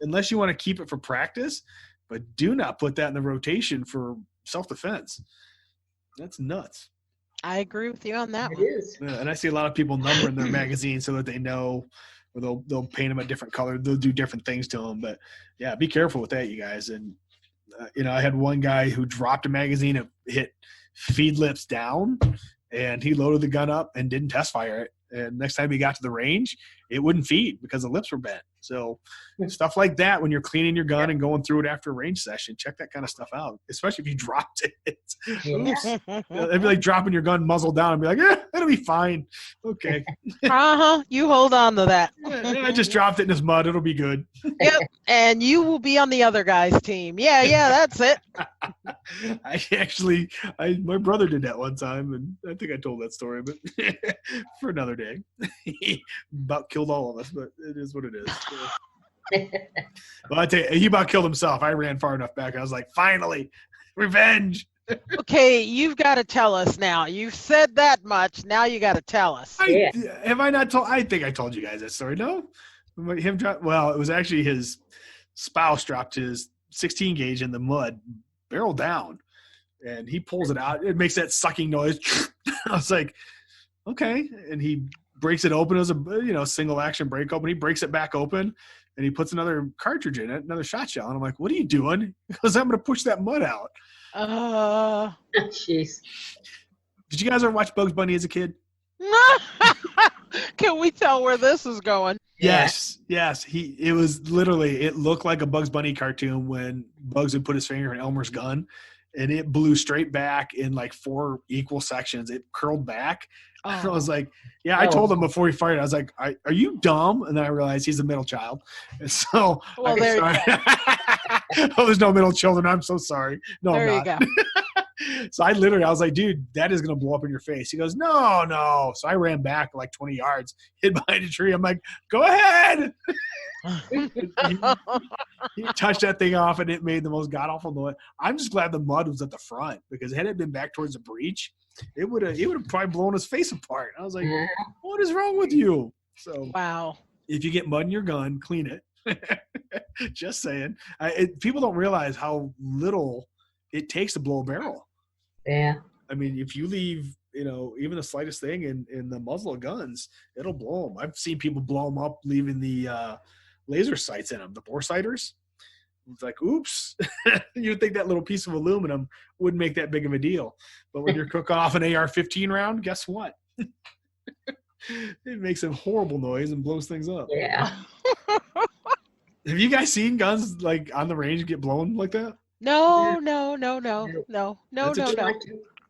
Unless you want to keep it for practice, but do not put that in the rotation for self-defense. That's nuts. I agree with you on that one. It is. Yeah, and I see a lot of people numbering their magazines so that they know or they'll paint them a different color. They'll do different things to them. But yeah, be careful with that, you guys. And I had one guy who dropped a magazine and hit feed lips down, and he loaded the gun up and didn't test fire it. And next time he got to the range, it wouldn't feed because the lips were bent. So stuff like that, when you're cleaning your gun and going through it after a range session, check that kind of stuff out, especially if you dropped it. It'd be like dropping your gun muzzle down and be like, it'll be fine. Okay. You hold on to that. I just dropped it in this mud. It'll be good. Yep. And you will be on the other guy's team. Yeah, that's it. My brother did that one time, and I think I told that story, but for another day. He about killed all of us, but it is what it is. Well, I tell you, he about killed himself. I ran far enough back. I was like, finally, revenge. Okay, you've got to tell us now. You've said that much. Now you got to tell us. Have I not told? I think I told you guys that story. No, well, it was actually his spouse dropped his 16 gauge in the mud, barrel down, and he pulls it out. It makes that sucking noise. I was like, okay, and he breaks it open as a single action break open. He breaks it back open, and he puts another cartridge in it, another shot shell. And I'm like, what are you doing? He goes, I'm going to push that mud out. Jeez. Did you guys ever watch Bugs Bunny as a kid? Can we tell where this is going? Yes. It looked like a Bugs Bunny cartoon when Bugs would put his finger in Elmer's gun, and it blew straight back in like 4 equal sections. It curled back. Oh. I was like, I told him before he fired, I was like, are you dumb? And then I realized he's a middle child. And so, well, there you go. Oh, there's no middle children. I'm so sorry. No, there I'm not. You go. So I was like, dude, that is going to blow up in your face. He goes, no. So I ran back like 20 yards, hid behind a tree. I'm like, go ahead. he touched that thing off, and it made the most god-awful noise. I'm just glad the mud was at the front, because had it been back towards the breach, it would have probably blown his face apart. I was like, what is wrong with you? So wow. If you get mud in your gun, clean it. Just saying. People don't realize how little it takes to blow a barrel. Yeah. I mean, if you leave, even the slightest thing in the muzzle of guns, it'll blow them. I've seen people blow them up leaving the laser sights in them, the bore sighters. It's like, oops. You'd think that little piece of aluminum wouldn't make that big of a deal. But when you're cooking off an AR-15 round, guess what? It makes a horrible noise and blows things up. Yeah. Have you guys seen guns like on the range get blown like that? No.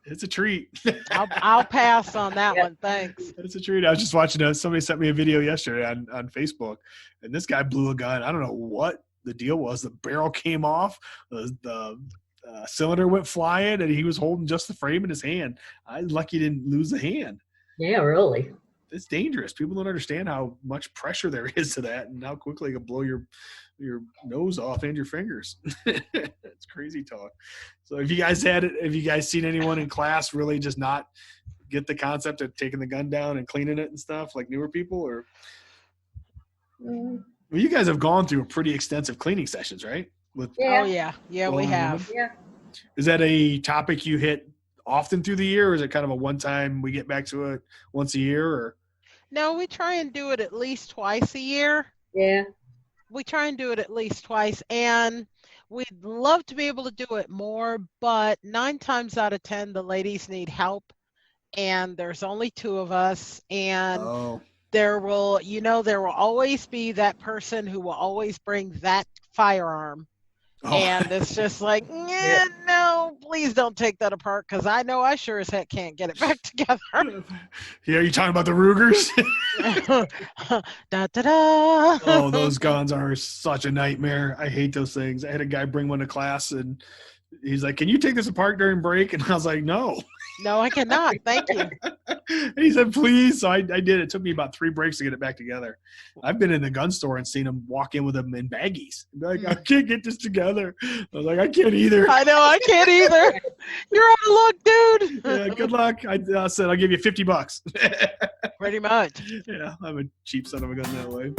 It's a treat. I'll pass on that one. Thanks. It's a treat. I was just watching somebody sent me a video yesterday on Facebook, and this guy blew a gun. I don't know what the deal was. The barrel came off, the cylinder went flying, and he was holding just the frame in his hand. I'm lucky he didn't lose the hand. Yeah, really. It's dangerous. People don't understand how much pressure there is to that, and how quickly it can blow your nose off and your fingers. It's crazy talk. So have you guys seen anyone in class really just not get the concept of taking the gun down and cleaning it and stuff, like newer people? Or well, you guys have gone through a pretty extensive cleaning sessions, right? Oh yeah, we have. Yeah. Is that a topic you hit often through the year, or is it kind of a one-time we get back to it once a year? Or no, we try and do it at least twice a year. Yeah. We try and do it at least twice, and we'd love to be able to do it more, but 9 times out of 10, the ladies need help, and there's only 2 of us, and there will always be that person who will always bring that firearm. And it's just like, no, please don't take that apart, because I know I sure as heck can't get it back together. Yeah, are you talking about the Rugers? Da, da, da. Oh, those guns are such a nightmare. I hate those things. I had a guy bring one to class, and he's like, can you take this apart during break? And I was like, no. No, I cannot. Thank you. And he said, please. So I did. It took me about 3 breaks to get it back together. I've been in the gun store and seen them walk in with them in baggies. Be like, I can't get this together. I was like, I can't either. I know, I can't either. You're out of luck, dude. Yeah, good luck. I said, I'll give you $50. Pretty much. Yeah, I'm a cheap son of a gun that way.